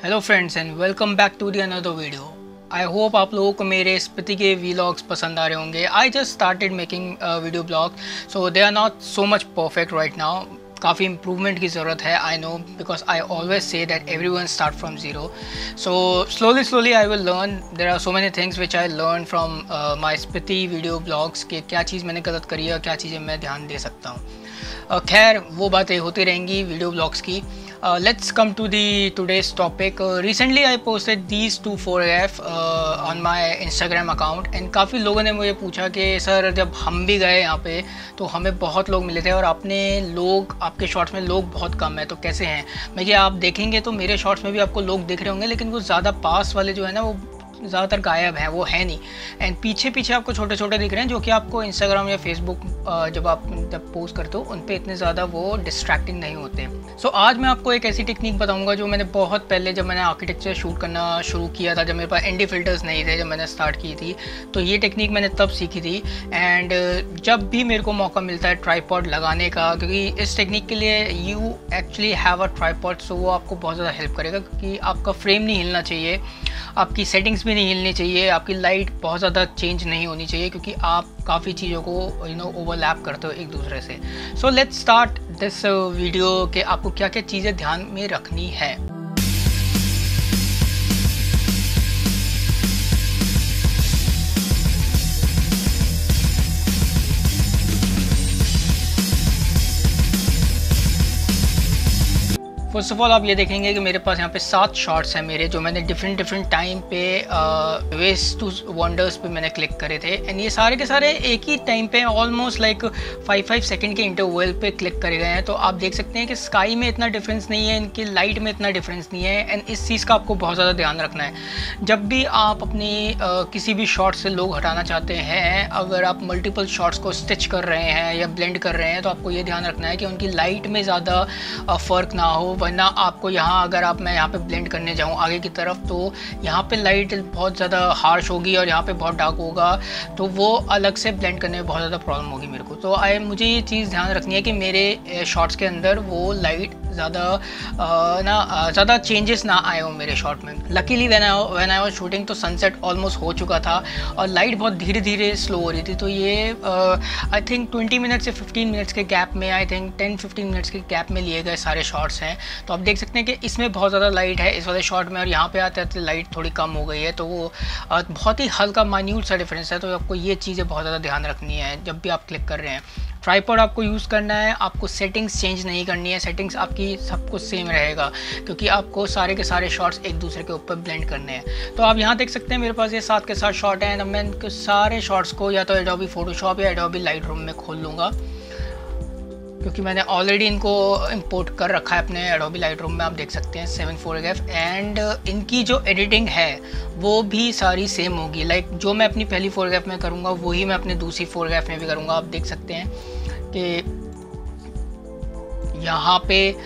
Hello friends and welcome back to the another video. I hope आप लोगों को मेरे स्पति के वीलॉग्स पसंद आ रहे होंगे। I just started making video blog, so they are not so much perfect right now. काफ़ी इम्प्रूवमेंट की ज़रूरत है, I know, because I always say that everyone start from zero. So slowly I will learn. There are so many things which I learn from my स्पति video blogs के क्या चीज़ मैंने गलत करी है और क्या चीज़ें मैं ध्यान दे सकता हूँ। खैर वो बातें होती रहेंगी वीडियो ब्लॉग्स की। Let's come to today's topic. Recently I posted these two photographs on my Instagram account and काफ़ी लोगों ने मुझे पूछा कि सर जब हम भी गए यहाँ पे तो हमें बहुत लोग मिले थे और आपके शॉर्ट्स में लोग बहुत कम है, तो कैसे हैं। मैं कि आप देखेंगे तो मेरे शॉर्ट्स में भी आपको लोग दिख रहे होंगे, लेकिन वो ज़्यादा पास वाले जो है ना वो ज़्यादातर गायब हैं, वो है नहीं। एंड पीछे आपको छोटे छोटे दिख रहे हैं जो कि आपको इंस्टाग्राम या फेसबुक जब पोस्ट करते हो उन पे इतने ज़्यादा वो डिस्ट्रैक्टिंग नहीं होते। सो आज मैं आपको एक ऐसी टेक्निक बताऊंगा जो मैंने बहुत पहले, जब मैंने आर्किटेक्चर शूट करना शुरू किया था, जब मेरे पास ND फिल्टर्स नहीं थे, जब मैंने स्टार्ट की थी, तो ये टेक्निक मैंने तब सीखी थी। एंड जब भी मेरे को मौका मिलता है ट्राइपॉड लगाने का, क्योंकि इस टेक्निक के लिए you actually have a tripod, so वो आपको बहुत ज़्यादा हेल्प करेगा, क्योंकि आपका फ्रेम नहीं हिलना चाहिए, आपकी सेटिंग्स भी नहीं हिलनी चाहिए, आपकी लाइट बहुत ज़्यादा चेंज नहीं होनी चाहिए, क्योंकि आप काफ़ी चीज़ों को ओवरलैप करते हो एक दूसरे से। So let's start this video कि आपको क्या क्या चीज़ें ध्यान में रखनी है। फर्स्ट ऑफ ऑल आप ये देखेंगे कि मेरे पास यहाँ पे 7 शॉट्स हैं मेरे, जो मैंने डिफरेंट टाइम पे वेज टू वंडर्स पे मैंने क्लिक करे थे। एंड ये सारे के सारे एक ही टाइम पे ऑलमोस्ट लाइक 5 सेकंड के इंटरवल पे क्लिक करे गए हैं। तो आप देख सकते हैं कि स्काई में इतना डिफरेंस नहीं है, इनकी लाइट में इतना डिफरेंस नहीं है। एंड इस चीज़ का आपको बहुत ज़्यादा ध्यान रखना है जब भी आप अपनी किसी भी शॉट से लोग हटाना चाहते हैं। अगर आप मल्टीपल शॉट्स को स्टिच कर रहे हैं या ब्लेंड कर रहे हैं तो आपको ये ध्यान रखना है कि उनकी लाइट में ज़्यादा फ़र्क ना हो, वरना आपको यहाँ अगर मैं यहाँ पे ब्लेंड करने जाऊँ आगे की तरफ तो यहाँ पे लाइट बहुत ज़्यादा हार्श होगी और यहाँ पे बहुत डार्क होगा, तो वो अलग से ब्लेंड करने में बहुत ज़्यादा प्रॉब्लम होगी मेरे को। तो मुझे ये चीज़ ध्यान रखनी है कि मेरे शॉट्स के अंदर वो लाइट ज़्यादा चेंजेस ना आए हो मेरे शॉट में। Luckily when I was shooting तो सनसेट ऑलमोस्ट हो चुका था और लाइट बहुत धीरे स्लो हो रही थी। तो ये आई थिंक 20 मिनट से 15 मिनट्स के गैप में, आई थिंक 10-15 मिनट्स के गैप में लिए गए सारे शॉट्स हैं। तो आप देख सकते हैं कि इसमें बहुत ज़्यादा लाइट है इस वाले शॉट में, और यहाँ पे आते आते लाइट थोड़ी कम हो गई है। तो वो बहुत ही हल्का माइन्यूट सा डिफरेंस है। तो आपको ये चीज़ें बहुत ज़्यादा ध्यान रखनी है जब भी आप क्लिक कर रहे हैं। ट्राइपॉड आपको यूज़ करना है, आपको सेटिंग्स चेंज नहीं करनी है, सेटिंग्स आपकी सब कुछ सेम रहेगा, क्योंकि आपको सारे के सारे शॉट्स एक दूसरे के ऊपर ब्लेंड करने हैं। तो आप यहाँ देख सकते हैं मेरे पास ये 7 के 7 शॉट हैं। मैं इनके सारे शॉट्स को या तो एडोबी फोटोशॉप या एडोबी लाइटरूम में खोल लूँगा, क्योंकि मैंने ऑलरेडी इनको इंपोर्ट कर रखा है अपने एडोबी लाइटरूम में। आप देख सकते हैं 7 फोटोग्राफ, एंड इनकी जो एडिटिंग है वो भी सारी सेम होगी। लाइक जो मैं अपनी पहली फोटोग्राफ में करूँगा वही मैं अपनी दूसरी फोटोग्राफ में भी करूँगा। आप देख सकते हैं कि यहाँ पे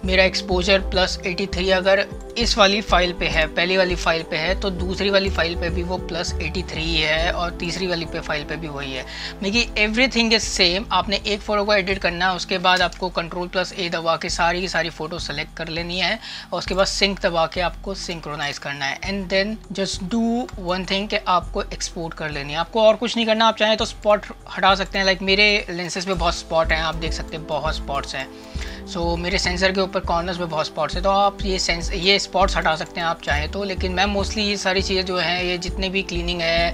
मेरा एक्सपोजर +83 अगर इस वाली फ़ाइल पे है, पहली वाली फ़ाइल पे है, तो दूसरी वाली फ़ाइल पे भी वो +83 है और तीसरी वाली फ़ाइल पे भी वही है। मतलब एवरीथिंग इज़ सेम। आपने एक फ़ोटो को एडिट करना है, उसके बाद आपको Ctrl+A दबा के सारी की सारी फ़ोटो सेलेक्ट कर लेनी है और उसके बाद सिंक दबा के आपको सिंक्रोनाइज़ करना है। And then just do one thing कि आपको एक्सपोर्ट कर लेनी है। आपको और कुछ नहीं करना। आप चाहें तो स्पॉट हटा सकते हैं, लाइक मेरे लेंसेज पे बहुत स्पॉट हैं, आप देख सकते हैं बहुत स्पॉट्स हैं। सो मेरे सेंसर के ऊपर कॉर्नर्स में बहुत स्पॉट्स हैं, तो आप ये स्पॉट्स हटा सकते हैं आप चाहें तो। लेकिन मैं मोस्टली ये सारी चीज़ें जो हैं, ये जितने भी क्लीनिंग है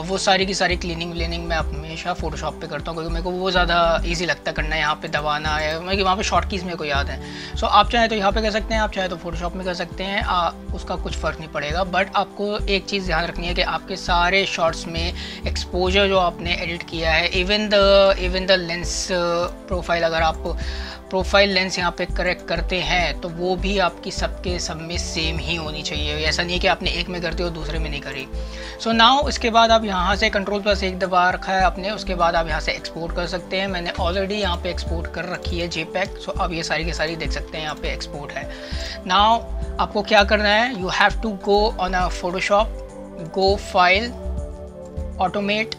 वो सारी की सारी क्लीनिंग मैं हमेशा फोटोशॉप पे करता हूँ, क्योंकि मेरे को वो ज़्यादा इजी लगता है करना। यहाँ पे दबाना है, मतलब वहाँ पे शॉर्ट कीज़ मेरे को याद है। सो आप चाहें तो यहाँ पे कर सकते हैं, आप चाहें तो फोटोशॉप में कर सकते हैं, उसका कुछ फ़र्क नहीं पड़ेगा। बट आपको एक चीज़ ध्यान रखनी है कि आपके सारे शॉट्स में एक्सपोजर जो आपने एडिट किया है, इवन द लेंस प्रोफाइल, अगर आप प्रोफाइल लेंस यहाँ पे करेक्ट करते हैं तो वो भी आपकी सब में सेम ही होनी चाहिए। ऐसा नहीं है कि आपने एक में करते हो दूसरे में नहीं करी। सो नाउ इसके बाद आप यहाँ से Ctrl+1 दबा रखा है आपने, उसके बाद आप यहाँ से एक्सपोर्ट कर सकते हैं। मैंने ऑलरेडी यहाँ पे एक्सपोर्ट कर रखी है JPEG। सो अब ये सारी की सारी देख सकते हैं यहाँ पे एक्सपोर्ट है। नाउ आपको क्या करना है, you have to go on a Photoshop, go file, automate,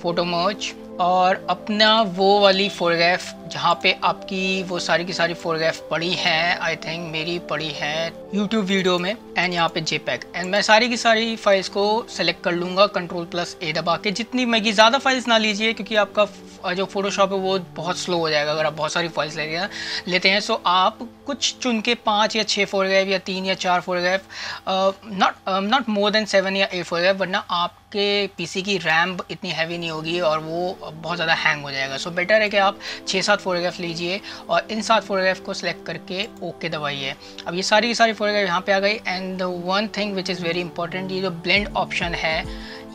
photo merge, और अपना वो वाली फोटोग्राफ जहाँ पे आपकी वो सारी की सारी फोटोग्राफ पड़ी हैं, आई थिंक मेरी पड़ी है यूट्यूब वीडियो में, एंड यहाँ पे JPEG, एंड मैं सारी की सारी फाइल्स को सेलेक्ट कर लूँगा Ctrl+A दबा के। जितनी मैं ज़्यादा फाइल्स ना लीजिए क्योंकि आपका जो फोटोशॉप है वो बहुत स्लो हो जाएगा अगर आप बहुत सारी फाइल्स लेते हैं। सो आप कुछ चुन के 5 या 6 फोटोग्राफ या 3 या 4 फोटोग्राफ, नॉट मोर देन 7 या 8 फोटोग्राफ, वरना आपके पीसी की रैम इतनी हैवी नहीं होगी और वो बहुत ज़्यादा हैंग हो जाएगा। सो बेटर है कि आप 6-7 फोटोग्राफ लीजिए और इन 7 फोटोग्राफ को सिलेक्ट करके ओके दबाइए। अब ये सारी की सारी फोटोग्राफ यहाँ पे आ गई। And the one thing which is very important, ये जो ब्लेंड ऑप्शन है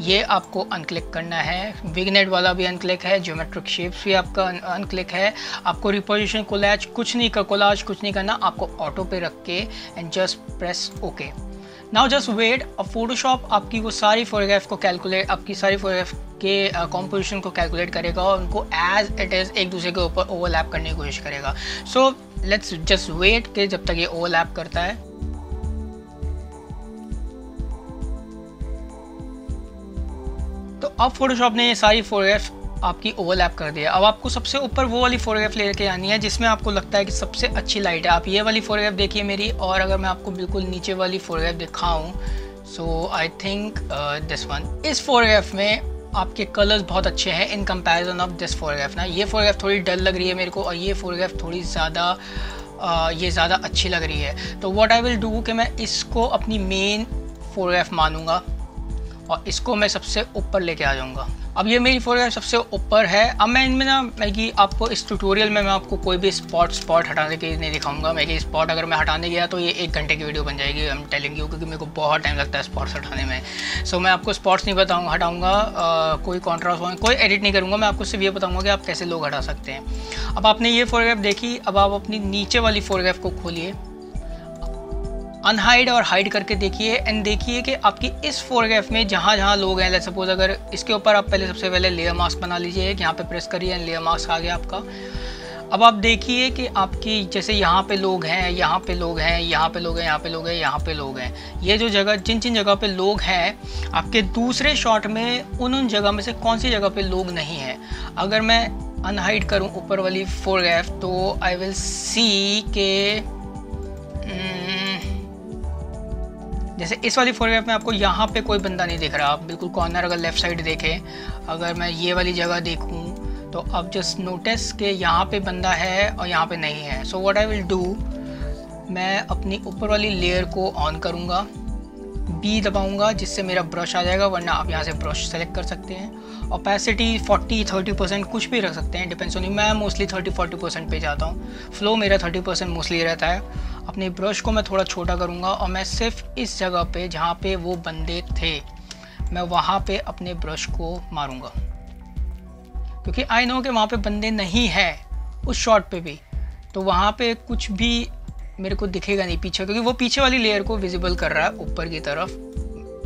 ये आपको अनक्लिक करना है। विग्नेट वाला भी अनक्लिक है, ज्योमेट्रिक शेप्स भी आपका अनक्लिक है। आपको रिपोजिशन कोलाज कुछ नहीं करना, आपको ऑटो पे रख के and just press okay. Now just wait. अब फोटोशॉप आपकी वो सारी फोटोग्राफ को कैलकुलेट, आपकी सारी फोटोग्राफ के कॉम्पोजिशन को कैलकुलेट करेगा और उनको एज इट इज़ एक दूसरे के ऊपर ओवरलैप करने की कोशिश करेगा। सो लेट्स जस्ट वेट कि जब तक ये ओवरलैप करता है। तो अब फोटोशॉप ने ये सारी फोटोग्राफ आपकी ओवरलैप कर दिया। अब आपको सबसे ऊपर वो वाली फोटोग्राफ लेके आनी है जिसमें आपको लगता है कि सबसे अच्छी लाइट है। आप ये वाली फोटोग्राफ देखिए मेरी, और अगर मैं आपको बिल्कुल नीचे वाली फोटोग्राफ दिखाऊं, सो आई थिंक दिस वन। इस फोटोग्राफ में आपके कलर्स बहुत अच्छे हैं इन कंपैरिजन ऑफ दिस फोटोग्राफ ना। ये फोटोग्राफ थोड़ी डल लग रही है मेरे को और ये फोटोग्राफ थोड़ी ज़्यादा अच्छी लग रही है। तो व्हाट आई विल डू कि मैं इसको अपनी मेन फोटोग्राफ मानूंगा और इसको मैं सबसे ऊपर लेके आ जाऊंगा। अब ये मेरी फोटोग्राफ सबसे ऊपर है। अब मैं इनमें ना आपको इस ट्यूटोरियल में मैं आपको कोई भी स्पॉट हटाने के नहीं दिखाऊंगा। मैं स्पॉट अगर मैं हटाने गया तो ये 1 घंटे की वीडियो बन जाएगी, आई एम टेलिंग यू, क्योंकि मेरे को बहुत टाइम लगता है स्पॉट्स हटाने में। सो मैं आपको स्पॉट्स नहीं हटाऊंगा, कोई कॉन्ट्रास्ट कोई एडिट नहीं करूँगा। मैं आपको सिर्फ ये बताऊँगा कि आप कैसे लोग हटा सकते हैं। अब आपने ये फोटोग्राफ देखी, अब आप अपनी नीचे वाली फोटोग्राफ को खोलिए, अनहाइड और हाइड करके देखिए एंड देखिए कि आपकी इस फोटोग्राफ में जहाँ जहाँ लोग हैं, लेट्स सपोज अगर इसके ऊपर आप सबसे पहले लेयर मास्क बना लीजिए, यहाँ पे प्रेस करिए एंड लेयर मास्क आ गया आपका। अब आप देखिए कि आपकी जैसे यहाँ पे लोग हैं, यहाँ पे लोग हैं, यहाँ पे लोग हैं, यहाँ पे लोग हैं, यहाँ पे लोग हैं, ये जो जगह जिन जगह पे लोग हैं आपके दूसरे शॉट में उन जगह में से कौन सी जगह पे लोग नहीं हैं। अगर मैं अनहाइड करूँ ऊपर वाली फोटोग्राफ तो आई विल सी के जैसे इस वाली फोटोग्राफ में आपको यहाँ पे कोई बंदा नहीं दिख रहा। आप बिल्कुल कॉर्नर अगर लेफ़्ट साइड देखें, अगर मैं ये वाली जगह देखूँ तो अब जस्ट नोटिस कि यहाँ पे बंदा है और यहाँ पे नहीं है। So what I will do, मैं अपनी ऊपर वाली लेयर को ऑन करूँगा, B दबाऊँगा जिससे मेरा ब्रश आ जाएगा, वरना आप यहाँ से ब्रश सेलेक्ट कर सकते हैं। ओपेसिटी 40-30% कुछ भी रख सकते हैं, डिपेंड्स ऑन। मैं मोस्टली 30-40% पे जाता हूँ, फ्लो मेरा 30% मोस्टली रहता है। अपने ब्रश को मैं थोड़ा छोटा करूँगा और मैं सिर्फ इस जगह पे जहाँ पे वो बंदे थे मैं वहाँ पे अपने ब्रश को मारूँगा, क्योंकि आई नो कि वहाँ पे बंदे नहीं हैं उस शॉट पे भी, तो वहाँ पे कुछ भी मेरे को दिखेगा नहीं पीछे, क्योंकि वो पीछे वाली लेयर को विजिबल कर रहा है ऊपर की तरफ,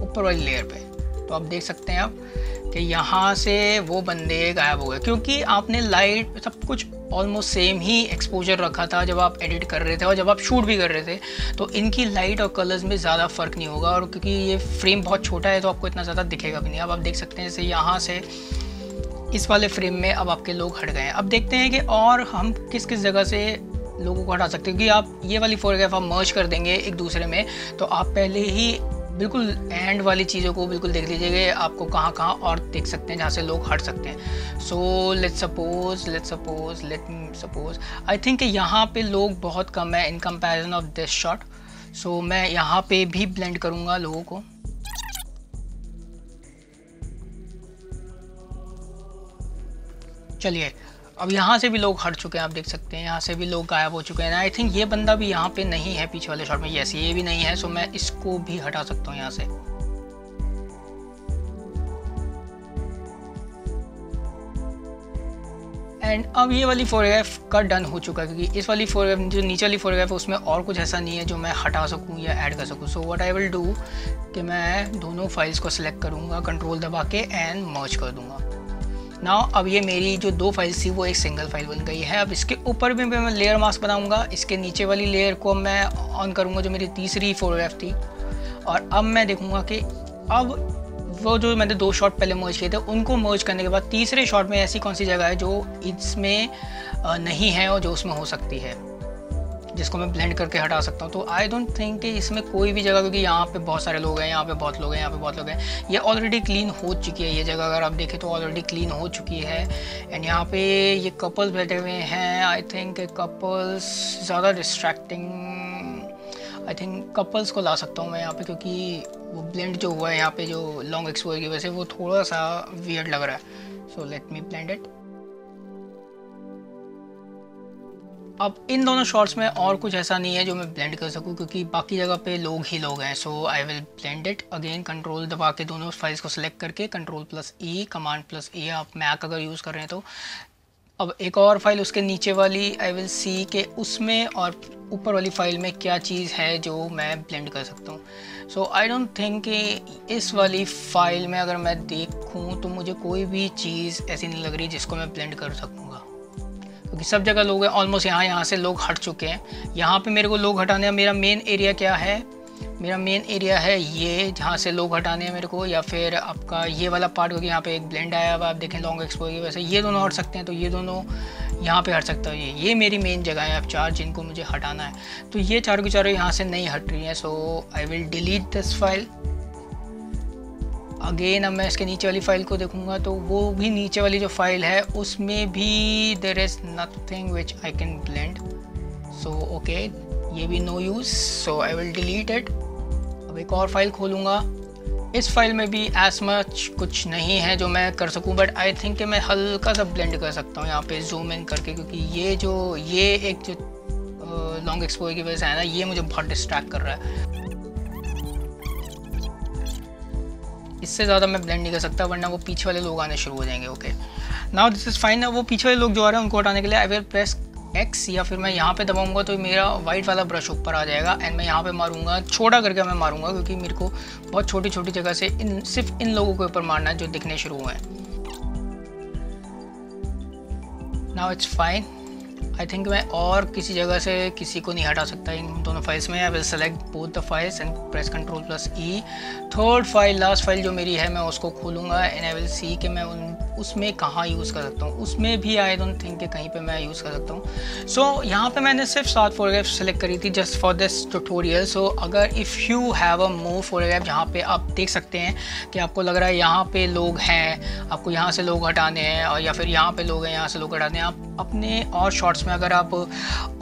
ऊपर वाली लेयर पे। तो आप देख सकते हैं आप कि यहाँ से वो बंदे गायब हो गए, क्योंकि आपने लाइट सब कुछ ऑलमोस्ट सेम ही एक्सपोजर रखा था जब आप एडिट कर रहे थे और जब आप शूट भी कर रहे थे, तो इनकी लाइट और कलर्स में ज़्यादा फ़र्क नहीं होगा। और क्योंकि ये फ्रेम बहुत छोटा है तो आपको इतना ज़्यादा दिखेगा भी नहीं। अब आप देख सकते हैं जैसे यहाँ से इस वाले फ्रेम में अब आपके लोग हट गए हैं। अब देखते हैं कि और हम किस किस जगह से लोगों को हटा सकते हैं, क्योंकि आप ये वाली फोटोग्राफ आप मर्ज कर देंगे एक दूसरे में, तो आप पहले ही बिल्कुल एंड वाली चीज़ों को बिल्कुल देख लीजिएगा, आपको कहाँ कहाँ और देख सकते हैं जहाँ से लोग हट सकते हैं। So let's suppose I think यहाँ पे लोग बहुत कम है in comparison of this shot. So मैं यहाँ पे भी ब्लेंड करूँगा लोगों को। चलिए अब यहाँ से भी लोग हट चुके हैं, आप देख सकते हैं यहाँ से भी लोग गायब हो चुके हैं। आई थिंक ये बंदा भी यहाँ पे नहीं है पीछे वाले शॉट में, यस ये भी नहीं है। सो मैं इसको भी हटा सकता हूँ यहाँ से। एंड अब ये वाली फोटोग्राफ का डन हो चुका है, क्योंकि इस वाली फोटोग्राफ जो नीचे वाली फोटोग्राफ है उसमें और कुछ ऐसा नहीं है जो मैं हटा सकूँ या ऐड कर सकूँ। So what I will do कि मैं दोनों फाइल्स को सिलेक्ट करूँगा, कंट्रोल दबा के एंड मर्ज कर दूँगा। नाउ अब ये मेरी जो 2 फाइल्स थी वो एक सिंगल फाइल बन गई है। अब इसके ऊपर भी मैं लेयर मास्क बनाऊंगा, इसके नीचे वाली लेयर को मैं ऑन करूंगा जो मेरी तीसरी फोटोग्राफ थी, और अब मैं देखूंगा कि अब वो जो मैंने 2 शॉट पहले मर्ज किए थे उनको मर्ज करने के बाद तीसरे शॉट में ऐसी कौन सी जगह है जो इसमें नहीं है और जो उसमें हो सकती है, जिसको मैं ब्लेंड करके हटा सकता हूँ। तो आई डोंट थिंक कि इसमें कोई भी जगह, क्योंकि यहाँ पे बहुत सारे लोग हैं, यहाँ पे बहुत लोग हैं, यहाँ पे बहुत लोग हैं, ये ऑलरेडी क्लीन हो चुकी है। ये जगह अगर आप देखें तो ऑलरेडी क्लीन हो चुकी है। एंड यहाँ पे ये कपल्स बैठे हुए हैं। आई थिंक कपल्स ज़्यादा डिस्ट्रैक्टिंग, आई थिंक कपल्स को ला सकता हूँ मैं यहाँ पे, क्योंकि वो ब्लेंड जो हुआ है यहाँ पे जो लॉन्ग एक्सपोजर की वजह से वो थोड़ा सा वियर्ड लग रहा है। So let me blend it. अब इन दोनों शॉट्स में और कुछ ऐसा नहीं है जो मैं ब्लेंड कर सकूं, क्योंकि बाकी जगह पे लोग ही लोग हैं। So I will blend it again, control दबा के दोनों फाइल्स को सिलेक्ट करके Ctrl+E, Command+E आप मैक अगर यूज़ कर रहे हैं तो। अब एक और फाइल उसके नीचे वाली आई विल सी के उसमें और ऊपर वाली फाइल में क्या चीज़ है जो मैं ब्लेंड कर सकता हूँ। सो आई डोंट थिंक कि इस वाली फाइल में अगर मैं देखूँ तो मुझे कोई भी चीज़ ऐसी नहीं लग रही जिसको मैं ब्लेंड कर सकूँगा, क्योंकि सब जगह लोग हैं ऑलमोस्ट। यहाँ से लोग हट चुके हैं। यहाँ पे मेरे को लोग हटाने हैं। मेरा मेन एरिया क्या है? मेरा मेन एरिया है ये, जहाँ से लोग हटाने हैं मेरे को, या फिर आपका ये वाला पार्ट, क्योंकि यहाँ पे एक ब्लेंड आया हुआ आप देखें लॉन्ग एक्सपोजर की वजह से ये दोनों हट सकते हैं, तो ये दोनों यहाँ पे हट सकता है। ये मेरी मेन जगह है अब 4 जिनको मुझे हटाना है। तो ये चारों की चारों यहाँ से नहीं हट रही हैं। So I will delete this file again. अब मैं इसके नीचे वाली फाइल को देखूंगा तो वो भी नीचे वाली जो फाइल है उसमें भी there is nothing which I can blend. So okay, ये भी no use. So I will delete it. अब एक और फाइल खोलूँगा। इस फाइल में भी एज मच कुछ नहीं है जो मैं कर सकूं, बट आई थिंक कि मैं हल्का सा ब्लेंड कर सकता हूँ यहाँ पे जूम इन करके, क्योंकि ये एक जो लॉन्ग एक्सपोजर की वजह से है ना, ये मुझे बहुत डिस्ट्रैक्ट कर रहा है। इससे ज़्यादा मैं ब्लेंड नहीं कर सकता, वरना वो पीछे वाले लोग आने शुरू हो जाएंगे। Okay, now this is fine. वो पीछे वाले लोग जो आ रहे हैं उनको हटाने के लिए आई विल प्रेस X, या फिर मैं यहाँ पे दबाऊंगा तो मेरा वाइट वाला ब्रश ऊपर आ जाएगा। एंड मैं यहाँ पे मारूंगा, छोटा करके मैं मारूंगा, क्योंकि मेरे को बहुत छोटी छोटी जगह से सिर्फ इन लोगों के ऊपर मारना है जो दिखने शुरू हुए हैं। Now it's fine. I think मैं और किसी जगह से किसी को नहीं हटा सकता इन दोनों फाइल्स में। I will select both the files and press Ctrl+E। Third file, last file जो मेरी है, मैं उसको खोलूँगा एंड आई विल सी कि मैं उसमें कहाँ यूज़ कर सकता हूँ। उसमें भी आई डोंट थिंक कि कहीं पे मैं यूज़ कर सकता हूँ। सो यहाँ पे मैंने सिर्फ 7 फोटोग्राफ सेलेक्ट करी थी जस्ट फॉर दिस ट्यूटोरियल। सो अगर if you have a more photograph जहाँ पे आप देख सकते हैं कि आपको लग रहा है यहाँ पे लोग हैं, आपको यहाँ से लोग हटाने हैं, और या फिर यहाँ पे लोग हैं यहाँ से लोग हटाने हैं, आप अपने और शॉर्ट्स में अगर आप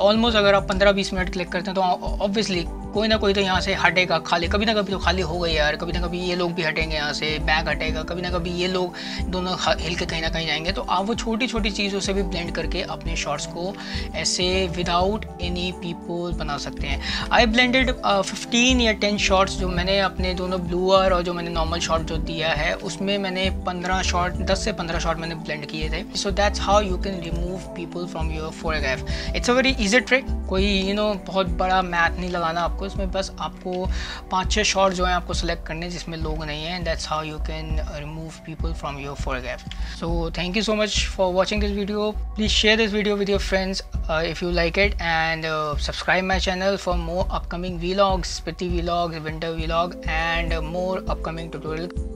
ऑलमोस्ट अगर आप 15-20 मिनट क्लिक करते हैं तो ऑब्वियसली कोई ना कोई तो यहाँ से हटेगा खाली, कभी ना कभी तो खाली हो गई यार, कभी ना कभी ये लोग भी हटेंगे, यहाँ से बैग हटेगा, कभी ना कभी ये लोग दोनों हिल के कहीं ना कहीं जाएंगे। तो आप वो छोटी छोटी चीज़ों से भी ब्लेंड करके अपने शॉर्ट्स को ऐसे विदाउट एनी पीपल बना सकते हैं। आई ब्लेंडेड 15 या 10 शॉर्ट्स जो मैंने अपने दोनों ब्लूअर और जो मैंने नॉर्मल शॉट जो दिया है उसमें मैंने 10 से 15 शॉट मैंने ब्लेंड किए थे। So that's how you can remove people from your photograph. It's a very easy trick, कोई बहुत बड़ा मैथ नहीं लगाना आपको इसमें, बस आपको 5-6 शॉट जो हैं आपको सेलेक्ट करने जिसमें लोग नहीं हैं, that's how you can remove people from your photograph. So thank you so much for watching this video. Please share this video with your friends if you like it, and subscribe my channel for more upcoming vlogs, Spiti vlogs, winter vlog, and more upcoming tutorial.